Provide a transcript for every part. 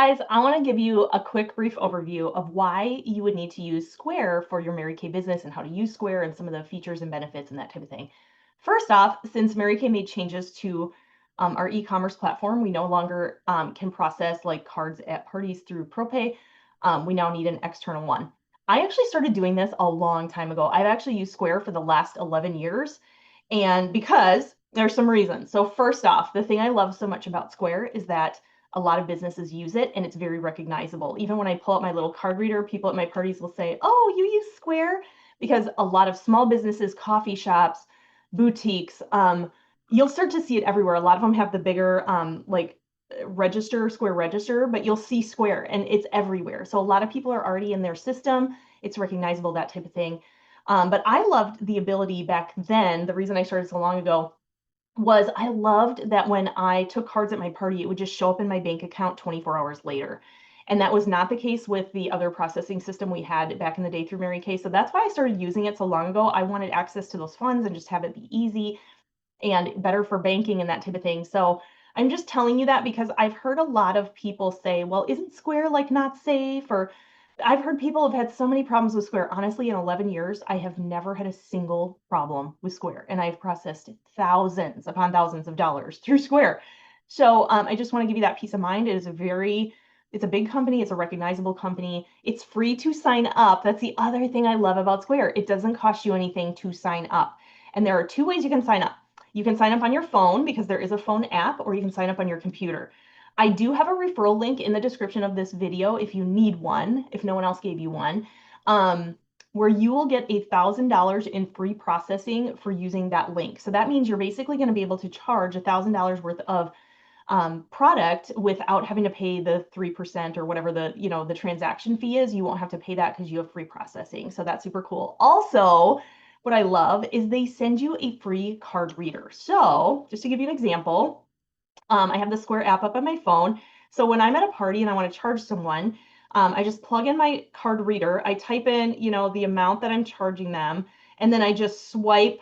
guys, I want to give you a quick brief overview of why you would need to use Square for your Mary Kay business and how to use Square and some of the features and benefits and that type of thing. First off, since Mary Kay made changes to our e-commerce platform, we no longer can process like cards at parties through Propay. We now need an external one. I actually started doing this a long time ago. I've actually used Square for the last 11 years, and because there's some reasons. So first off, the thing I love so much about Square is that a lot of businesses use it and it's very recognizable. Even when I pull out my little card reader, people at my parties will say, "Oh, you use Square?" Because a lot of small businesses, coffee shops, boutiques, you'll start to see it everywhere. A lot of them have the bigger Square register, but you'll see Square and it's everywhere. So a lot of people are already in their system. It's recognizable, that type of thing. But I loved the ability back then. The reason I started so long ago was I loved that when I took cards at my party, it would just show up in my bank account 24 hours later. And that was not the case with the other processing system we had back in the day through Mary Kay. So that's why I started using it so long ago. I wanted access to those funds and just have it be easy and better for banking and that type of thing. So I'm just telling you that because I've heard a lot of people say, well, isn't Square like not safe? Or I've heard people have had so many problems with Square. Honestly, in 11 years, I have never had a single problem with Square, and I've processed thousands upon thousands of dollars through Square. So I just want to give you that peace of mind. It's a big company. It's a recognizable company. It's free to sign up. That's the other thing I love about Square. It doesn't cost you anything to sign up. And there are two ways you can sign up. You can sign up on your phone because there is a phone app, or you can sign up on your computer. I do have a referral link in the description of this video if you need one, if no one else gave you one, where you will get $1,000 in free processing for using that link. So that means you're basically going to be able to charge $1,000 worth of product without having to pay the 3% or whatever the transaction fee is. You won't have to pay that because you have free processing. So that's super cool. Also, what I love is they send you a free card reader. So just to give you an example, I have the Square app up on my phone. So when I'm at a party and I want to charge someone, I just plug in my card reader. I type in, the amount that I'm charging them, and then I just swipe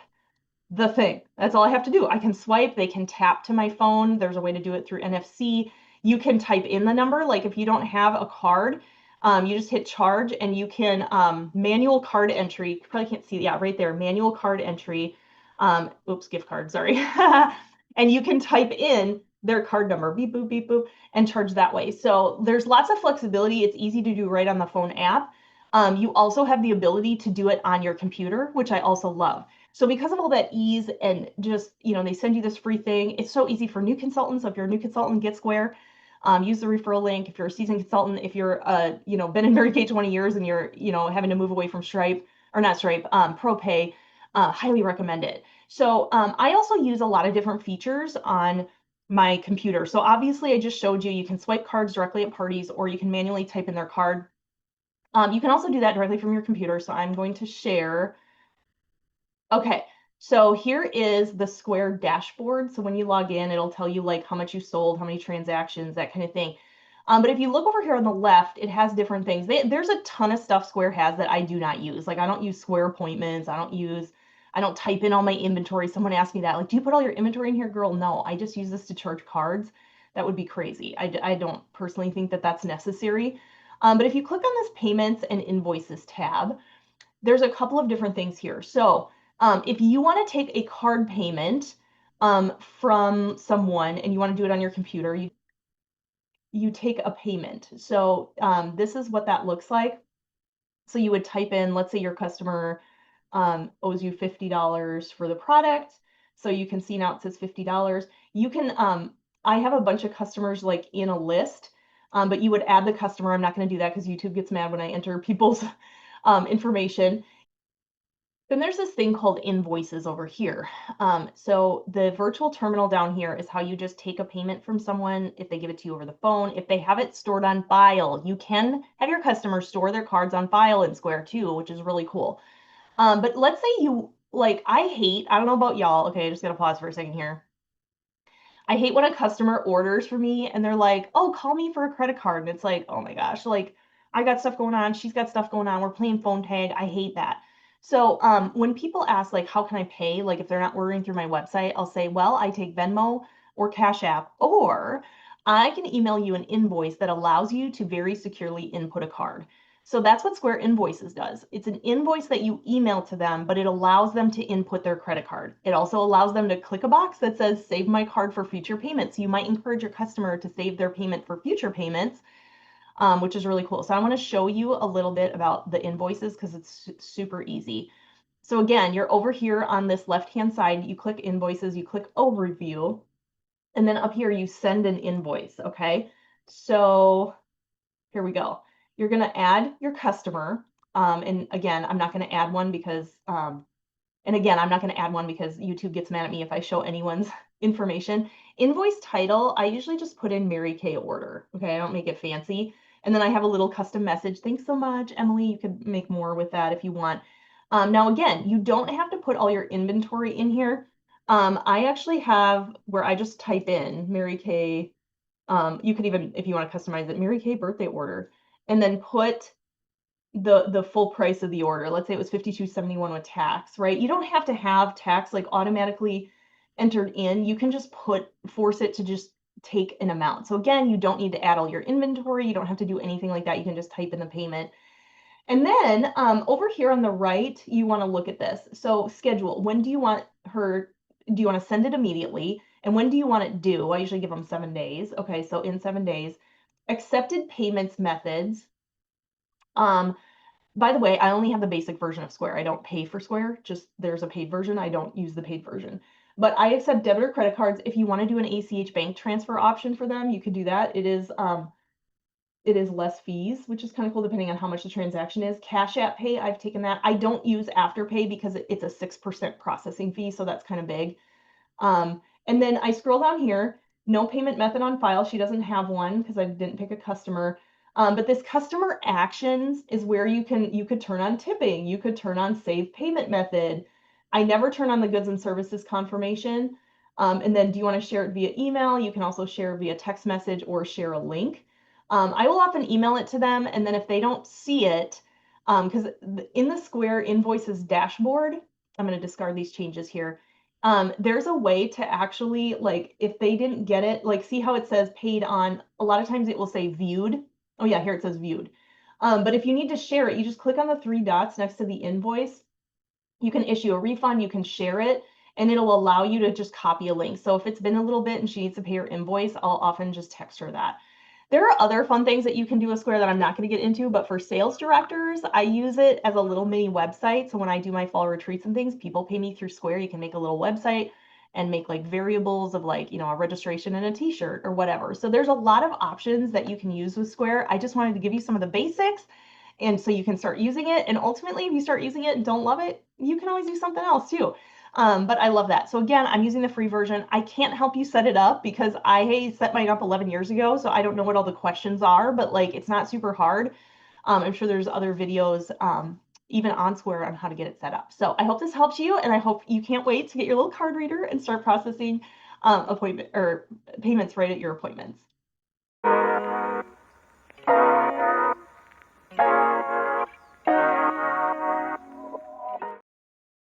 the thing. That's all I have to do. I can swipe, they can tap to my phone. There's a way to do it through NFC. You can type in the number. Like if you don't have a card, you just hit charge and you can manual card entry. You probably can't see, yeah, right there, manual card entry. Oops, gift card, sorry. And you can type in their card number, beep, boop, beep, boop, and charge that way. So there's lots of flexibility. It's easy to do right on the phone app. You also have the ability to do it on your computer, which I also love. So because of all that ease and just, they send you this free thing, it's so easy for new consultants. So if you're a new consultant, get Square. Use the referral link. If you're a seasoned consultant, if you're, been in Mary Kay 20 years and you're, having to move away from Stripe or not Stripe, Propay, highly recommend it. So I also use a lot of different features on my computer. So obviously I just showed you, you can swipe cards directly at parties or you can manually type in their card. You can also do that directly from your computer. So I'm going to share. Okay, so here is the Square dashboard. So when you log in, it'll tell you like how much you sold, how many transactions, that kind of thing. But if you look over here on the left, it has different things. There's a ton of stuff Square has that I do not use. Like I don't use Square appointments. I don't type in all my inventory. Someone asked me that, like, do you put all your inventory in here, girl? No, I just use this to charge cards. That would be crazy. I don't personally think that that's necessary. But if you click on this payments and invoices tab, there's a couple of different things here. So if you want to take a card payment from someone and you want to do it on your computer, you take a payment. So this is what that looks like. So you would type in, let's say your customer owes you $50 for the product. So you can see now it says $50. You can, I have a bunch of customers like in a list, but you would add the customer. I'm not going to do that because YouTube gets mad when I enter people's information. Then there's this thing called invoices over here. So the virtual terminal down here is how you just take a payment from someone if they give it to you over the phone. If they have it stored on file, you can have your customers store their cards on file in Square too, which is really cool. But let's say I don't know about y'all. Okay, I just gotta pause for a second here. I hate when a customer orders for me and they're like, oh, call me for a credit card. And it's like, oh my gosh, like I got stuff going on. She's got stuff going on. We're playing phone tag. I hate that. So when people ask like, how can I pay? Like if they're not ordering through my website, I'll say, well, I take Venmo or Cash App, or I can email you an invoice that allows you to very securely input a card. So that's what Square Invoices does. It's an invoice that you email to them, but it allows them to input their credit card. It also allows them to click a box that says save my card for future payments. You might encourage your customer to save their payment for future payments, which is really cool. So I want to show you a little bit about the invoices because it's super easy. So again, you're over here on this left-hand side, you click invoices, you click overview, and then up here you send an invoice, okay? So here we go. You're gonna add your customer. And again, I'm not gonna add one because, and again, I'm not gonna add one because YouTube gets mad at me if I show anyone's information. Invoice title, I usually just put in Mary Kay order, okay? I don't make it fancy. And then I have a little custom message. Thanks so much, Emily. You could make more with that if you want. Now, again, you don't have to put all your inventory in here. I actually have where I just type in Mary Kay. You could even, if you want to customize it, Mary Kay birthday order, and then put the full price of the order. Let's say it was $52.71 with tax, right? You don't have to have tax like automatically entered in. You can just force it to just take an amount. So again, you don't need to add all your inventory. You don't have to do anything like that. You can just type in the payment. And then over here on the right, you want to look at this. So schedule, when do you want do you want to send it immediately? And when do you want it due? I usually give them 7 days. Okay, so in 7 days. Accepted payments methods. Um, by the way, I only have the basic version of Square. I don't pay for Square, just there's a paid version. I don't use the paid version. But I accept debit or credit cards. If you want to do an ACH bank transfer option for them, you could do that. It is less fees, which is kind of cool depending on how much the transaction is. Cash App Pay, I've taken that. I don't use Afterpay because it's a 6% processing fee, so that's kind of big. And then I scroll down here, no payment method on file. She doesn't have one because I didn't pick a customer. But this customer actions is where you could turn on tipping. You could turn on save payment method. I never turn on the goods and services confirmation. And then do you want to share it via email? You can also share via text message or share a link. I will often email it to them. And then if they don't see it, because in the Square Invoices dashboard, I'm going to discard these changes here. There's a way to actually, like, if they didn't get it, like, see how it says paid on, a lot of times it will say viewed. Oh yeah, here it says viewed. But if you need to share it, you just click on the 3 dots next to the invoice. You can issue a refund, you can share it, and it'll allow you to just copy a link. So if it's been a little bit and she needs to pay her invoice, I'll often just text her that. There are other fun things that you can do with Square that I'm not going to get into, but for sales directors, I use it as a little mini website. So when I do my fall retreats and things, people pay me through Square. You can make a little website and make like variables of like, a registration and a t-shirt or whatever. So there's a lot of options that you can use with Square. I just wanted to give you some of the basics and so you can start using it. And ultimately, if you start using it and don't love it, you can always do something else too. But I love that. So again, I'm using the free version. I can't help you set it up because I set mine up 11 years ago, so I don't know what all the questions are, but like it's not super hard. I'm sure there's other videos, even on Square, on how to get it set up. So I hope this helps you, and I hope you can't wait to get your little card reader and start processing appointment or payments right at your appointments.